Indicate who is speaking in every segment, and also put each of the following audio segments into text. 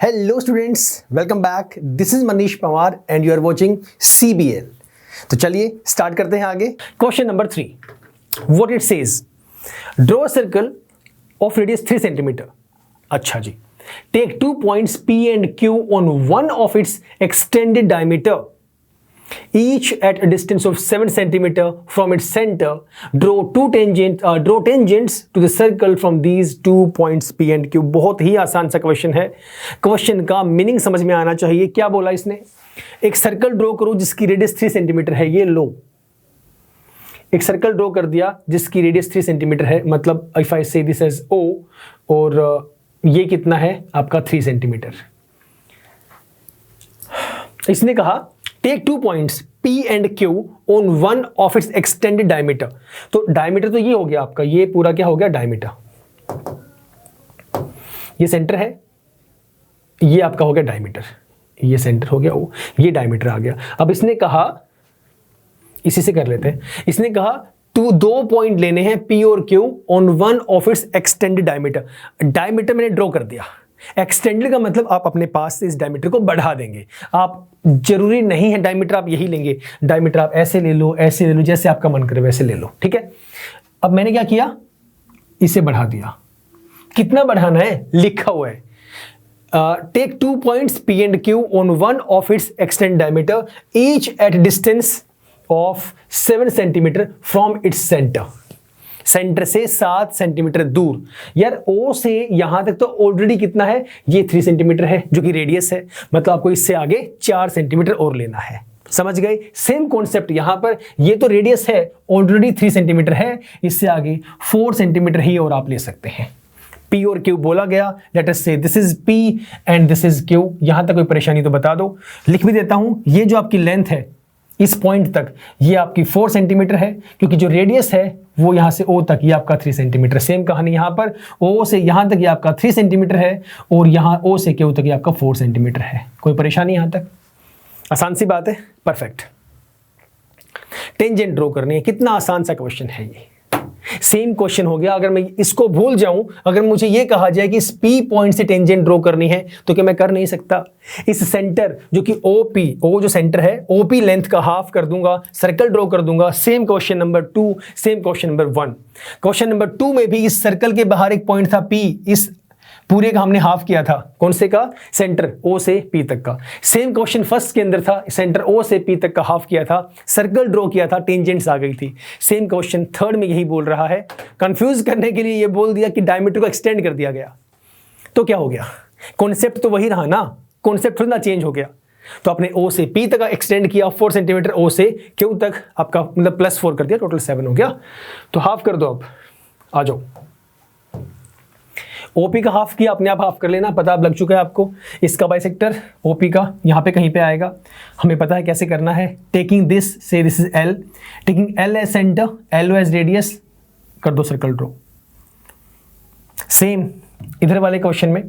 Speaker 1: Hello students, welcome back. This is Manish Pawar and you are watching CBL। तो चलिए start करते हैं आगे। Question number 3, what it says, draw a circle of radius 3 centimetre. अच्छा जी, take 2 points P and Q on one of its extended diameter, each at a distance of 7 centimeter from its center. Draw tangents to the circle from these 2 points P and Q। बहुत ही आसान सा question है। Question का meaning समझ में आना चाहिए। क्या बोला इसने? एक सर्कल ड्रॉ करो जिसकी रेडियस 3 सेंटीमीटर है। ये लो, एक सर्कल ड्रॉ कर दिया जिसकी रेडियस 3 सेंटीमीटर है। मतलब इफ आई से दिस एज O और ये कितना है आपका 3 सेंटीमीटर। इसने कहा take 2 points P and Q on one of its extended diameter। तो डायमीटर तो ये हो गया आपका, ये पूरा क्या हो गया डायमीटर। ये सेंटर है, ये आपका हो गया डायमीटर, ये सेंटर हो गया, ये डायमीटर आ गया। अब इसने कहा, इसी से कर लेते हैं। इसने कहा तू 2 पॉइंट लेने हैं P और Q on one of its extended diameter। Diameter मैंने ड्रॉ कर दिया। एक्सटेंडेड का मतलब आप अपने पास से इस डायमीटर को बढ़ा देंगे। आप जरूरी नहीं है डायमीटर आप यही लेंगे, डायमीटर आप ऐसे ले लो, ऐसे ले लो, जैसे आपका मन करे वैसे ले लो, ठीक है। अब मैंने क्या किया, इसे बढ़ा दिया। कितना बढ़ाना है लिखा हुआ है, take 2 points P and Q on one of its extended diameter, each at distance of 7 centimeter from its center। Centre से 7 सेंटीमीटर दूर। यार O से यहां तक तो ऑलरेडी कितना है, ये 3 सेंटीमीटर है जो कि रेडियस है। मतलब आपको इससे आगे 4 सेंटीमीटर और लेना है। समझ गए? सेम कॉन्सेप्ट यहां पर, ये तो रेडियस है ऑलरेडी 3 सेंटीमीटर है, इससे आगे 4 सेंटीमीटर ही और आप ले सकते हैं। P और Q बोला गया, लेट अस से this is P and this is Q। यहां तक कोई परेशानी तो बता दो, लिख भी देता हूं। ये जो आपकी लेंथ है इस पॉइंट तक, ये आपकी 4 सेंटीमीटर है, क्योंकि जो रेडियस है वो यहां से O तक ये आपका 3 सेंटीमीटर। सेम कहानी यहां पर, O से यहां तक ये आपका 3 सेंटीमीटर है और यहां O से Q तक ये आपका 4 सेंटीमीटर है। कोई परेशानी यहां तक? आसान सी बात है, परफेक्ट। टेंजेंट ड्रॉ करनी है, कितना आसान सा क्वेश्चन है ये। सेम क्वेश्चन हो गया। अगर मैं इसको भूल जाऊं, अगर मुझे ये कहा जाए कि इस P पॉइंट से टेंजेंट ड्रॉ करनी है, तो क्या मैं कर नहीं सकता? इस सेंटर जो कि O जो सेंटर है, OP लेंथ का हाफ कर दूंगा, सर्कल ड्रॉ कर दूंगा। Same question number 2, same question number 1। Question number 2 में भी इस सर्कल के बाहर एक पॉइंट था P, इस पूरे का हमने हाफ किया था। कौन से का? सेंटर O से P तक का। सेम क्वेश्चन फर्स्ट के अंदर था, सेंटर O से P तक का हाफ किया था, सर्कल ड्रॉ किया था, टेंजेंट्स आ गई थी। सेम क्वेश्चन थर्ड में यही बोल रहा है। कंफ्यूज करने के लिए ये बोल दिया कि डायमीटर को एक्सटेंड कर दिया गया। तो क्या हो गया? कॉन्सेप्ट तो वही रहा ना, कॉन्सेप्ट थोड़ा ना चेंज हो गया। तो आपने O से P तक एक्सटेंड किया 4 सेंटीमीटर, O से Q तक आपका मतलब +4 कर दिया, टोटल 7 हो गया। तो हाफ कर दो। अब आ जाओ, OP का हाफ किया, अपने आप हाफ कर लेना, पता अब लग चुका है आपको। इसका बाइसेक्टर OP का यहाँ पे कहीं पे आएगा, हमें पता है कैसे करना है। Taking this say this is L, taking L as centre, L as radius, कर दो सर्कल ड्रॉ। सेम इधर वाले क्वेश्चन में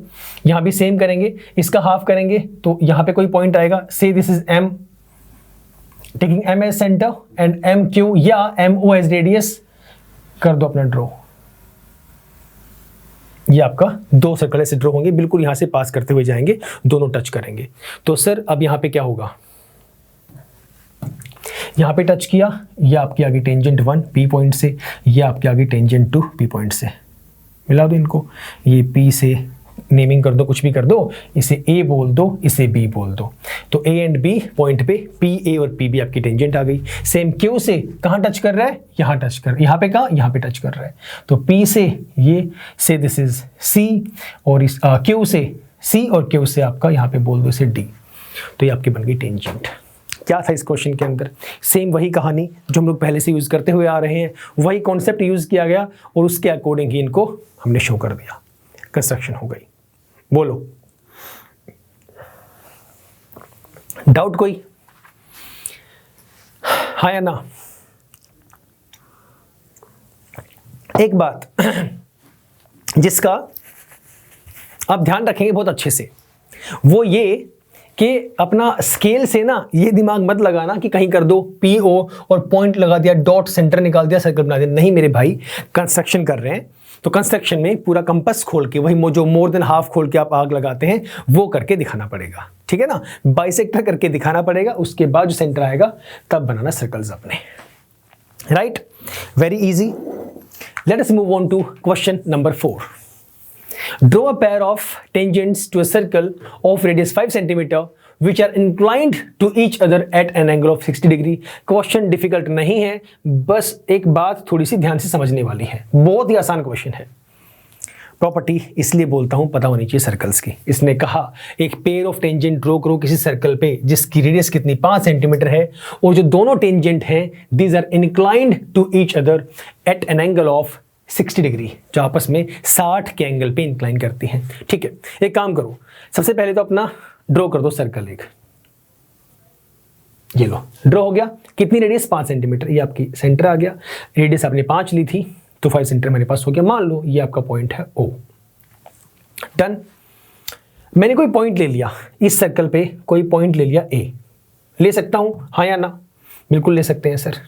Speaker 1: यहाँ भी सेम करेंगे, इसका हाफ करेंगे तो यहाँ पे कोई पॉइंट आएगा। Say this is M, taking M as centre and MQ या MO एज रेडियस, कर दो अपना ड्रॉ। ये आपका 2 सर्कल ऐसे ड्रॉ होंगे, बिल्कुल यहां से पास करते हुए जाएंगे, दोनों टच करेंगे। तो सर अब यहां पे क्या होगा? यहां पे टच किया, ये आपकी आगे टेंजेंट 1 P पॉइंट से, ये आपकी आगे टेंजेंट 2 P पॉइंट से। मिला दो इनको, ये P से नेमिंग कर दो, कुछ भी कर दो, इसे A बोल दो, इसे B बोल दो। तो A एंड B पॉइंट पे PA और PB आपकी टेंजेंट आ गई। सेम Q से कहाँ टच कर रहा है? यहाँ टच कर, यहाँ पे कहाँ? यहाँ पे टच कर रहा है। तो P से ये से दिस इज C, और इस Q से C और Q से आपका यहाँ पे बोल दो इसे D। तो ये आपकी बन गई टेंजेंट। क्या था इस क्वेश्चन के अंदर? सेम वही कहानी जो हम लोग पहले से यूज करते हुए आ रहे हैं, वही कॉन्सेप्ट यूज किया गया और उसके अकॉर्डिंग ही इनको हमने शो कर दिया। कंस्ट्रक्शन हो गई। बोलो, डाउट कोई? हाँ या ना? एक बात जिसका आप ध्यान रखेंगे बहुत अच्छे से, वो ये कि अपना स्केल से ना ये दिमाग मत लगाना कि कहीं कर दो PO और पॉइंट लगा दिया, डॉट सेंटर निकाल दिया, सर्कल बना दिया। नहीं मेरे भाई, कंस्ट्रक्शन कर रहे हैं तो कंस्ट्रक्शन में पूरा कंपास खोल के वही जो मोर देन हाफ खोल के आप आग लगाते हैं वो करके दिखाना पड़ेगा, ठीक है ना, बाइसेक्टर करके दिखाना पड़ेगा, उसके बाद जो सेंटर आएगा तब बनाना सर्कल्स अपने, right, very easy. Let us move on to question number 4। Draw a pair of tangents to a circle of radius 5 cm which are inclined to each other at an angle of 60 degree। Question difficult नहीं है, बस एक बात थोड़ी सी ध्यान से समझने वाली है, बहुत ही आसान क्वेश्चन है। प्रॉपर्टी इसलिए बोलता हूं पता होनी चाहिए सर्कल्स की। इसने कहा एक पेयर ऑफ टेंजेंट ड्रॉ करो किसी सर्कल पे जिसकी रेडियस कितनी 5 सेंटीमीटर है और जो दोनों टेंजेंट हैं these are inclined to each other at an angle of 60 degree, जो आपस में 60 के एंगल पे इंक्लाइन करती हैं। ठीक है, एक काम करो, सबसे पहले तो अपना ड्रॉ कर दो सर्कल एक, ये लो ड्रॉ हो गया। कितनी रेडियस 5 सेंटीमीटर, ये आपकी सेंटर आ गया। रेडियस आपने 5 ली थी तो 5 सेंटर मेरे पास हो गया। मान लो ये आपका पॉइंट है O। डन। मैंने कोई पॉइंट ले लिया इस सर्कल पे, कोई पॉइंट ले लिया A। ले सकता हूं हाँ या ना? बिल्कुल ले सकते हैं सर।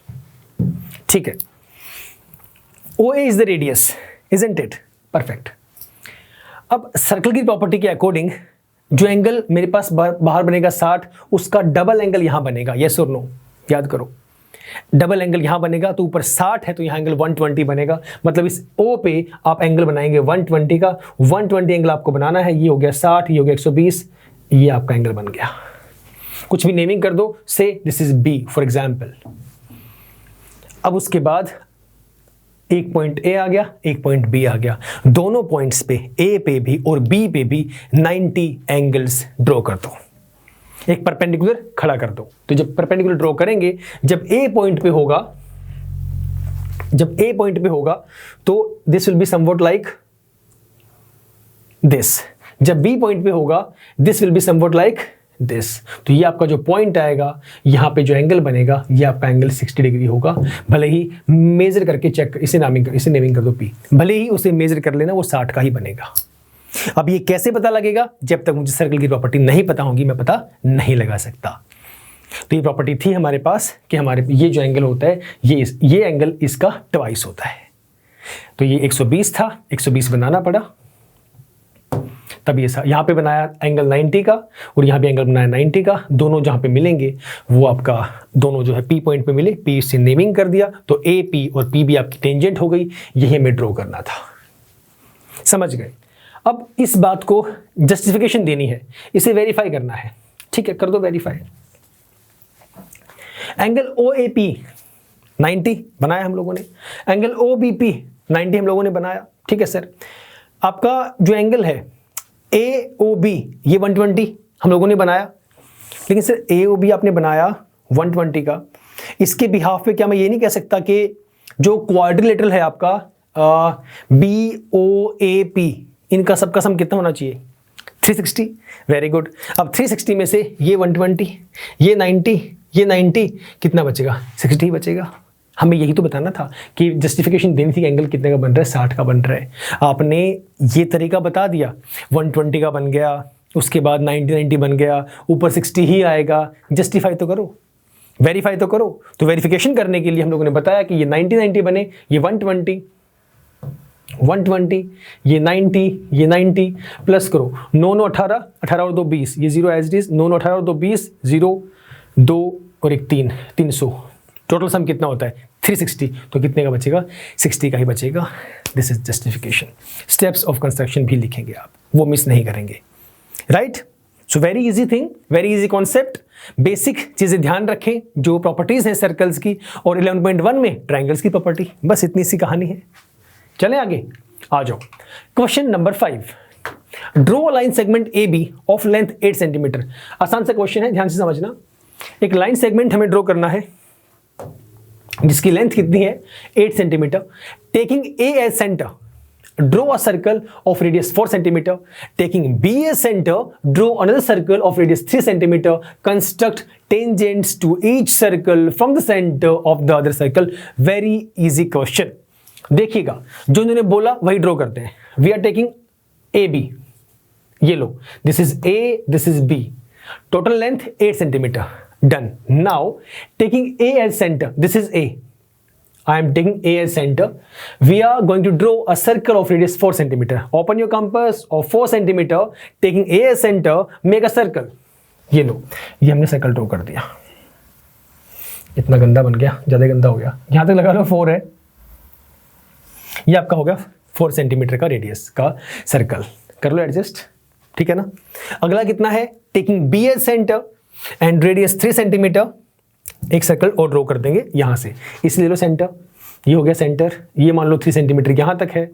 Speaker 1: ठीक है, OA is the radius, isn't it? Perfect. अब सर्कल की प्रॉपर्टी के अकॉर्डिंग जो एंगल मेरे पास बाहर बनेगा 60, उसका डबल एंगल यहां बनेगा, यस और नो? याद करो, डबल एंगल यहां बनेगा तो ऊपर 60 है तो यहां एंगल 120 बनेगा। मतलब इस O पे आप एंगल बनाएंगे 120 का। 120 एंगल आपको बनाना है, ये हो गया 60, ये हो गया 120, ये आपका एंगल बन गया। कुछ भी नेमिंग कर दो, से this is B for example. अब उसके बाद एक पॉइंट A आ गया, एक पॉइंट B आ गया। दोनों पॉइंट्स पे A पे भी और B पे भी 90 एंगल्स ड्रॉ कर दो, एक परपेंडिकुलर खड़ा कर दो। तो जब परपेंडिकुलर ड्रॉ करेंगे, जब A पॉइंट पे होगा, जब A पॉइंट पे होगा तो this will be somewhat like this. जब B पॉइंट पे होगा this will be somewhat like this. तो ये आपका जो पॉइंट आएगा, यहाँ पे जो एंगल बनेगा, ये आपका एंगल 60 डिग्री होगा। भले ही मेजर करके चेक, इसे नेमिंग कर दो P, भले ही उसे मेजर कर लेना, वो 60 का ही बनेगा। अब ये कैसे पता लगेगा? जब तक मुझे सर्कल की प्रॉपर्टी नहीं पता होगी मैं पता नहीं लगा सकता। तो ये प्रॉपर्टी थी हमारे पास कि हमारे ये जो एंगल होता है ये एंगल इसका ट्वाइस होता है। तो ये 120 था, 120 बनाना पड़ा, तब ये यहाँ पे बनाया एंगल 90 का और यहाँ भी एंगल बनाया 90 का। दोनों जहाँ पे मिलेंगे वो आपका दोनों जो है P पॉइंट पे मिले, P से नेमिंग कर दिया तो A P और P भी आपकी टेंजेंट हो गई। यही हमें ड्रॉ करना था, समझ गए? अब इस बात को जस्टिफिकेशन देनी है, इसे वेरीफाई करना है। ठीक है, कर दो वेरीफाई। एंगल OAP 90 बनाया हम लोगों ने, एंगल OBP 90 हम लोगों ने बनाया। ठीक है सर, आपका जो एंगल है AOB ये 120 हम लोगों ने बनाया। लेकिन सर AOB आपने बनाया 120 का, इसके बिहाफ पे क्या मैं ये नहीं कह सकता कि जो क्वाड्रिलेटरल है आपका BOAP, इनका सबका सम कितना होना चाहिए? 360। Very good. अब 360 में से ये 120, ये 90, ये 90, कितना बचेगा? 60 बचेगा। हमें यही तो बताना था कि जस्टिफिकेशन देनी थी, एंगल कितने का बन रहा है? 60 का बन रहा है। आपने ये तरीका बता दिया, 120 का बन गया, उसके बाद 90 बन गया, ऊपर 60 ही आएगा। जस्टिफाई तो करो, वेरीफाई तो करो। तो वेरिफिकेशन करने के लिए हम लोगों ने बताया कि ये 90 बने, ये 120, ये 90, ये 90 प्लस करो 9 9 18, 18 और 2 20, ये 0 एज इट इज। 9 9 18 और 2 20, 0 2 और 1 3, 300। टोटल सम कितना होता है? 360। तो कितने का बचेगा? 60 का ही बचेगा। This is justification. Steps of construction भी लिखेंगे आप, वो मिस नहीं करेंगे, right? So very easy thing, very easy concept. Basic चीजें ध्यान रखें जो प्रॉपर्टीज हैं सर्कल्स की, और 11.1 में ट्रायंगल्स की प्रॉपर्टी। बस इतनी सी कहानी है। चलें आगे, आ जाओ। Question number 5, draw line segment AB of length 8 centimetre. आसान सा क्वेश्चन है, ध्यान से समझना। एक लाइन सेगमेंट हमें ड्रॉ करना है जिसकी लेंथ कितनी है? 8 centimetre. Taking A as centre, draw a circle of radius 4 centimetre. Taking B as centre, draw another circle of radius 3 centimetre. Construct tangents to each circle from the centre of the other circle. Very easy question. देखिएगा, जो इन्होंने बोला वही draw करते हैं। We are taking AB, ये लो, this is A, this is B। Total length 8 centimetre. Done. Now taking A as center, this is A. I am taking A as center. We are going to draw a circle of radius 4 centimeter. Open your compass of 4 centimeter. Taking A as center, make a circle. ये लो, ये हमने circle draw कर दिया. इतना गंदा बन गया, ज़्यादा गंदा हो गया. यहाँ तक लगा लो 4 है. ये आपका हो गया 4 सेंटीमीटर का रेडियस का सर्कल. कर लो एडजस्ट, ठीक है ना. अगला कितना है? Taking B as centre and radius 3 centimetre. एक सर्कल और ड्रॉ कर देंगे यहाँ से. इसलिए लो सेंटर, ये हो गया सेंटर. ये मान लो 3 सेंटीमीटर यहाँ तक है,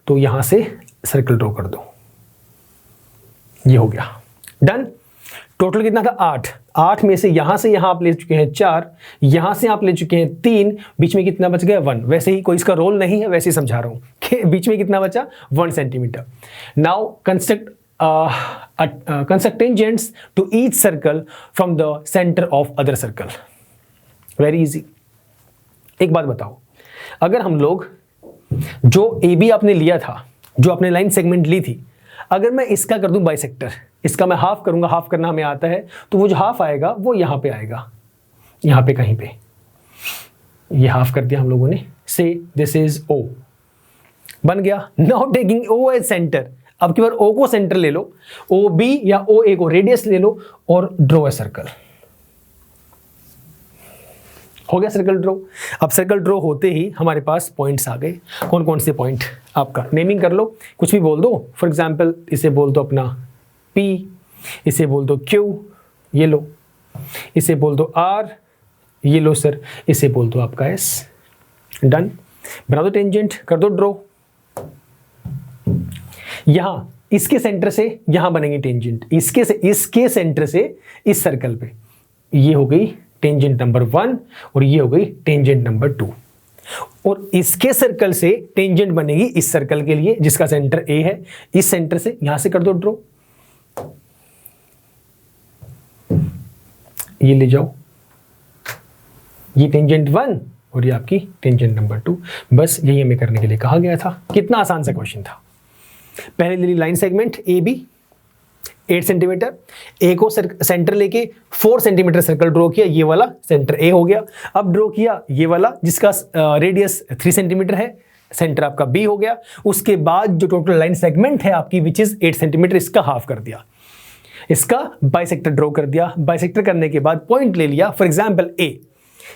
Speaker 1: तो यहाँ से सर्कल ड्रॉ कर दो. ये हो गया डन. टोटल कितना था? 8. 8 में से यहाँ आप ले चुके हैं 4, यहाँ से आप ले चुके हैं 3, बीच में कितना बच गया? 1. वैसे ही कोई इसका रोल नहीं है, वैसे ही समझा रहा हूँ कि बीच में कितना बचा? 1 centimetre. Now construct tangents to each circle from the centre of other circle. Very easy. एक बात बताओ, अगर हम लोग जो ए बी आपने लिया था, जो आपने लाइन सेगमेंट ली थी, अगर मैं इसका कर दूं बाइसेक्टर, इसका मैं हाफ करूंगा, हाफ करना हमें आता है, तो वो जो हाफ आएगा वो यहाँ पे आएगा, यहाँ पे कहीं पे. ये हाफ कर दिया हम लोगों ने. से दिस इज ओ, बन गया. नाउ टेकिंग ओ एज सेंटर. अब की बार ओ को सेंटर ले लो, ओ बी या ओ ए को रेडियस ले लो और ड्रॉ ए सर्कल. हो गया सर्कल ड्रॉ. अब सर्कल ड्रॉ होते ही हमारे पास पॉइंट्स आ गए. कौन कौन से पॉइंट? आपका नेमिंग कर लो, कुछ भी बोल दो. फॉर एग्जांपल इसे बोल दो अपना P, इसे बोल दो Q, ये लो. इसे बोल दो R, ये लो सर. इसे बोल दो आपका S. डन. बना दो टेंजेंट, कर दो ड्रॉ. यहाँ इसके सेंटर से यहाँ बनेंगे टेंजेंट, इसके सेंटर से इस सर्कल पे. ये हो गई टेंजेंट नंबर 1 और ये हो गई टेंजेंट नंबर 2. और इसके सर्कल से टेंजेंट बनेगी इस सर्कल के लिए जिसका सेंटर A है. इस सेंटर से यहां से कर दो ड्रॉ. ये ले जाओ, ये टेंजेंट 1 और ये आपकी टेंजेंट नंबर 2. बस यही हमें करने के लिए कहा गया था. कितना आसान सा क्वेश्चन था. पहले ले ली line segment A B 8 centimetre. A को सेंटर लेके 4 सेंटीमीटर सर्कल ड्रॉ किया. ये वाला सेंटर ए हो गया. अब ड्रॉ किया ये वाला जिसका रेडियस 3 सेंटीमीटर है, सेंटर आपका बी हो गया. उसके बाद जो टोटल लाइन सेगमेंट है आपकी विच इज 8 सेंटीमीटर, इसका हाफ कर दिया, इसका बाइसेक्टर ड्रॉ कर दिया. बाइसेक्टर करने के बाद पॉइंट ले लिया. फॉर एग्जाम्पल ए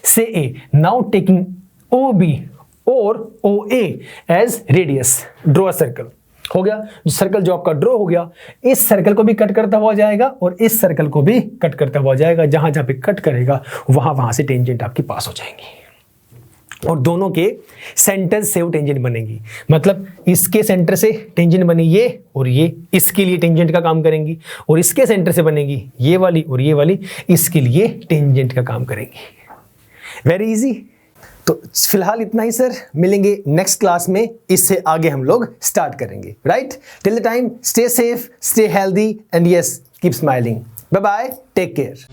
Speaker 1: से A. Now taking O B और O A as radius, draw a circle. हो गया. जो सर्कल जो आपका ड्रॉ हो गया, इस सर्कल को भी कट करता हुआ जाएगा और इस सर्कल को भी कट करता हुआ जाएगा. जहां जहां पे कट करेगा वहां से टेंजेंट आपकी पास हो जाएंगी और दोनों के सेंटर से वो टेंजेंट बनेगी. मतलब इसके सेंटर से टेंजेंट बनी ये और ये, इसके लिए टेंजेंट का काम करेंगी. और इसके सेंटर से बनेगी ये वाली और ये वाली, इसके लिए टेंजेंट का काम करेंगी. Very easy. तो फिलहाल इतना ही सर. मिलेंगे नेक्स्ट क्लास में, इससे आगे हम लोग स्टार्ट करेंगे. Right. Till the time stay safe, stay healthy and yes keep smiling. Bye bye, take care.